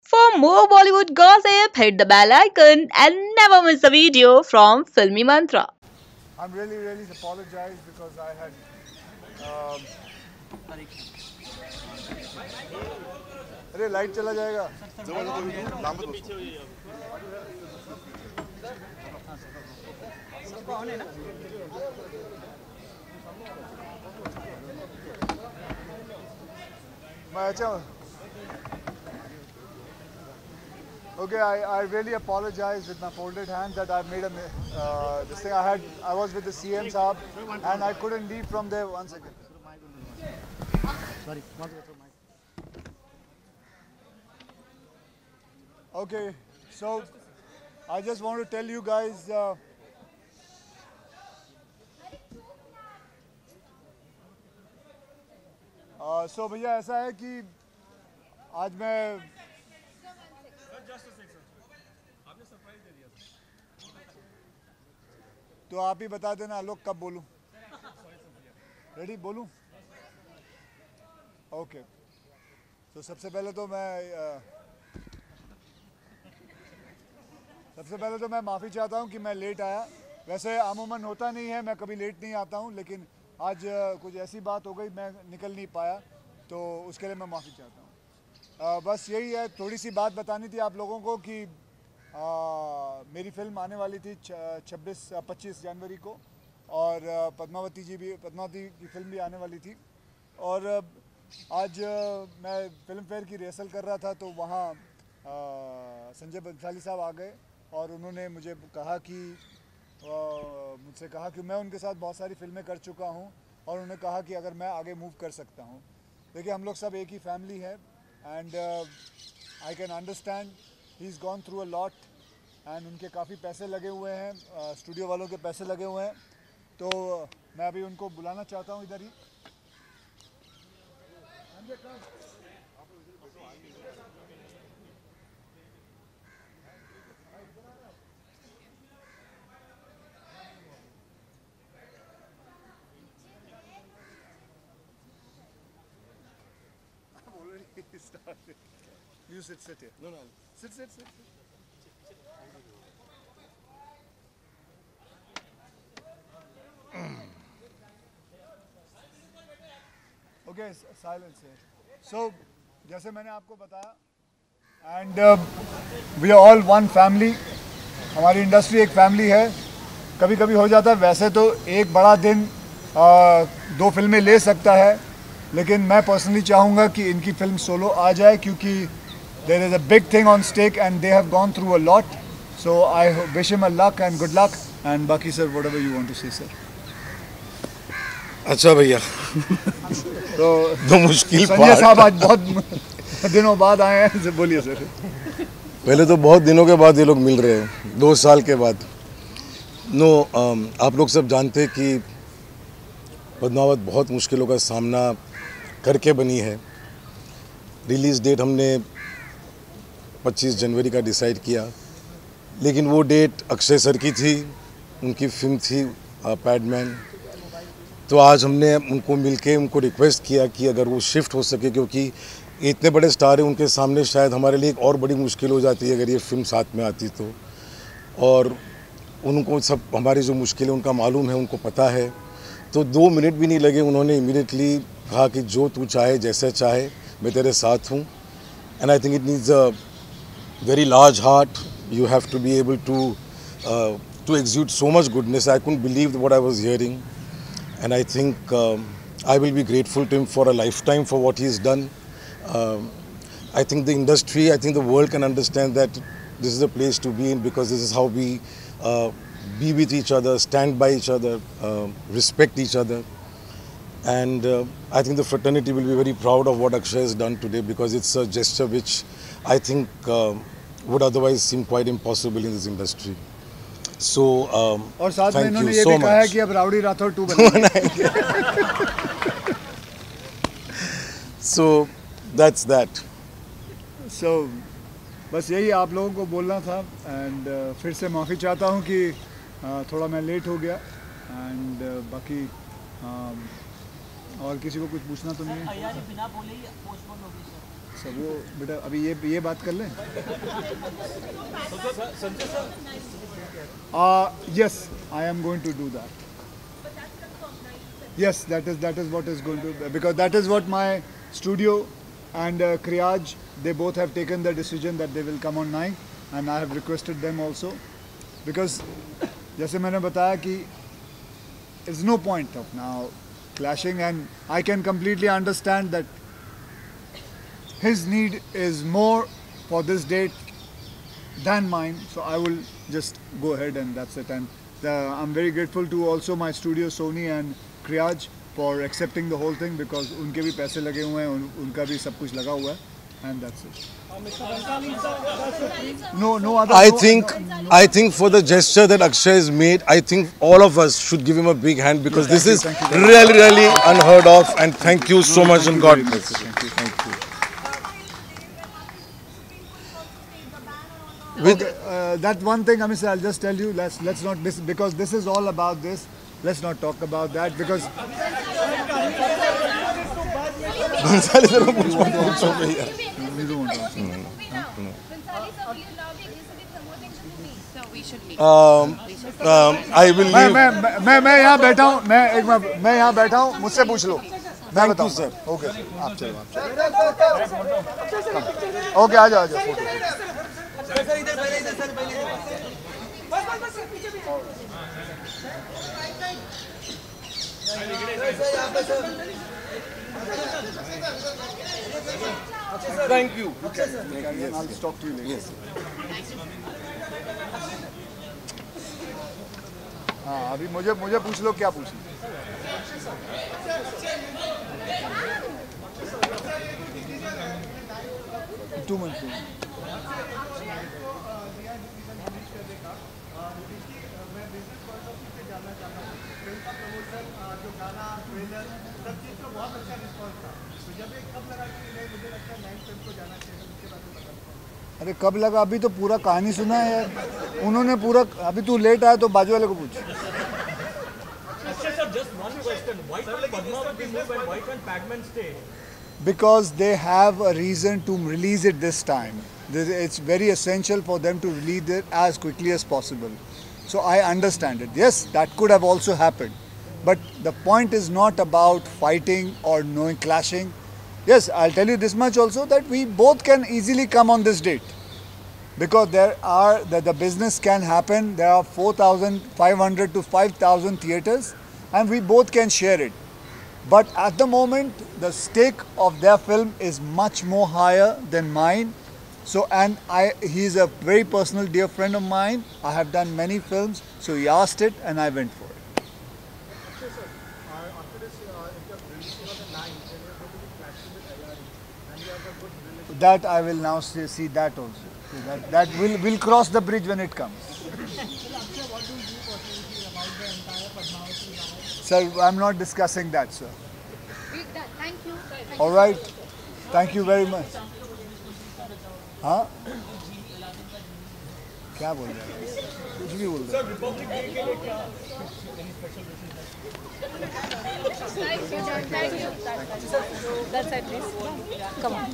For more Bollywood gossip, hit the bell icon and never miss a video from Filmy Mantra. I'm really apologize because I had. Um, अरे light चला जाएगा. मैं अच्छा. Okay, I really apologize with my folded hands that I made a this thing. I was with the CM Saab and I couldn't leave from there. 1 second. Sorry. Okay, so I just want to tell you guys. So भैया ऐसा है कि आज मैं तो आप ही बता देना आलोक कब बोलूं. रेडी बोलूं. ओके. तो सबसे पहले तो मैं माफ़ी चाहता हूं कि मैं लेट आया. वैसे अमूमन होता नहीं है, मैं कभी लेट नहीं आता हूं, लेकिन आज कुछ ऐसी बात हो गई मैं निकल नहीं पाया, तो उसके लिए मैं माफ़ी चाहता हूं. बस यही है, थोड़ी सी बात बतानी थी आप लोगों को कि मेरी फिल्म आने वाली थी 25 जनवरी को, और पद्मावती की फिल्म भी आने वाली थी. और आज मैं फिल्म फेयर की रिहर्सल कर रहा था, तो वहाँ संजय बंसाली साहब आ गए और उन्होंने मुझे कहा कि मुझसे कहा कि मैं उनके साथ बहुत सारी फिल्में कर चुका हूँ, और उन्होंने कहा कि अगर मैं आगे मूव कर सकता हूँ. देखिए, हम लोग सब एक ही फैमिली है, and I can understand he is gone through a lot, and उनके काफ़ी पैसे लगे हुए हैं, स्टूडियो वालों के पैसे लगे हुए हैं. तो मैं अभी उनको बुलाना चाहता हूँ इधर ही. You sit here. No. Sit. Okay, silence here. So, जैसे मैंने आपको बताया, and we are all one family. हमारी इंडस्ट्री एक फैमिली है. कभी कभी हो जाता है, वैसे तो एक बड़ा दिन 2 फिल्में ले सकता है, लेकिन मैं पर्सनली चाहूँगा कि इनकी फिल्म सोलो आ जाए, क्योंकि there is a big thing on stake and they have gone through a lot. So I wish him a luck and good luck. And Baki sir, whatever you want to say, sir. अच्छा भैया. तो मुश्किल संजय साहब आज बहुत दिनों बाद आए हैं, बोलिए सर. पहले तो बहुत दिनों के बाद ये लोग मिल रहे हैं, 2 साल के बाद. आप लोग सब जानते हैं कि पद्मावत बहुत मुश्किलों का सामना करके बनी है. रिलीज़ डेट हमने 25 जनवरी का डिसाइड किया, लेकिन वो डेट अक्षय सर की थी, उनकी फिल्म थी पैडमैन. तो आज हमने उनको मिलके उनको रिक्वेस्ट किया कि अगर वो शिफ्ट हो सके, क्योंकि इतने बड़े स्टार हैं, उनके सामने शायद हमारे लिए एक और बड़ी मुश्किल हो जाती है अगर ये फिल्म साथ में आती तो. और उनको सब हमारी जो मुश्किल है उनका मालूम है, उनको पता है. तो 2 मिनट भी नहीं लगे, उन्होंने इमीडिएटली कहा कि जो तू चाहे, जैसे चाहे, मैं तेरे साथ हूँ. And I think it needs a very large heart. You have to be able to exude so much goodness. I couldn't believe what I was hearing, and I think I will be grateful to him for a lifetime for what he's done. I think the industry, I think the world can understand that this is a place to be in, because this is how we be with each other, stand by each other, respect each other. And I think the fraternity will be very proud of what Akshay has done today, because it's a gesture which I think would otherwise seem quite impossible in this industry. So और साथ में thank इन्होंने you ये so भी कहा है much. कि अब राउडी राठौर 2 बनाएंगे. So that's that. So बस यही आप लोगों को बोलना था, एंड फिर से माफ़ी चाहता हूँ कि थोड़ा मैं लेट हो गया. एंड बाकी और किसी को कुछ पूछना तो नहीं है. बिना बोले ही पोस्टपोन हो गई सर. सर वो बेटा अभी ये बात कर लें. Yes, I am going to do that. Yes, that is what is going to, because that is what my studio and Kriyaj, they both have taken the decision that they will come on 9, and I have requested them also, because जैसे मैंने बताया कि there's no point of now clashing, and I can completely understand that his need is more for this date than mine, so I will just go ahead and that's it. And I'm very grateful to also my studio Sony and Kriyaj for accepting the whole thing, because उनके भी पैसे लगे हुए हैं, उनका भी सब कुछ लगा हुआ है, and that's it. No other. I think for the gesture that Akshay has made, I think all of us should give him a big hand, because this is really unheard of, and thank you so much, and God bless. Thank you. That one thing, I mean, sir, I'll just tell you, let's not miss, because this is all about this. Let's not talk about that, because we don't want to. I will leave. मैं यहाँ बैठा हूँ, मैं यहाँ बैठा हूँ, मुझसे पूछ लो. मैं बताऊँ sir. ओके, आप चलो. ओके, आ जाओ. Thank you. I'll talk to you later. Yes. हाँ, अभी मुझे पूछ लो, क्या पूछना. 2 months. अरे कब लगा, अभी तो पूरा कहानी सुना है यार. उन्होंने पूरा, अभी तू लेट आया तो बाजू वाले को पूछ. Because they have a reason to release it this time. It's very essential for them to release it as quickly as possible. So I understand it. Yes, that could have also happened. But the point is not about fighting or clashing. Yes, I'll tell you this much also, that we both can easily come on this date. Because the business can happen. There are 4,500 to 5,000 theatres, and we both can share it. But at the moment, the stake of their film is much more higher than mine. So, and he's a very personal dear friend of mine. I have done many films, so he asked it and I went for it. That I will now see that also. That will cross the bridge when it comes. Sir, I'm not discussing that, sir. Thank you. All right. Thank you very much. हाँ? क्या बोल रहे हैं? कुछ भी बोल रहे हैं. Thank you. That's at least. Come on.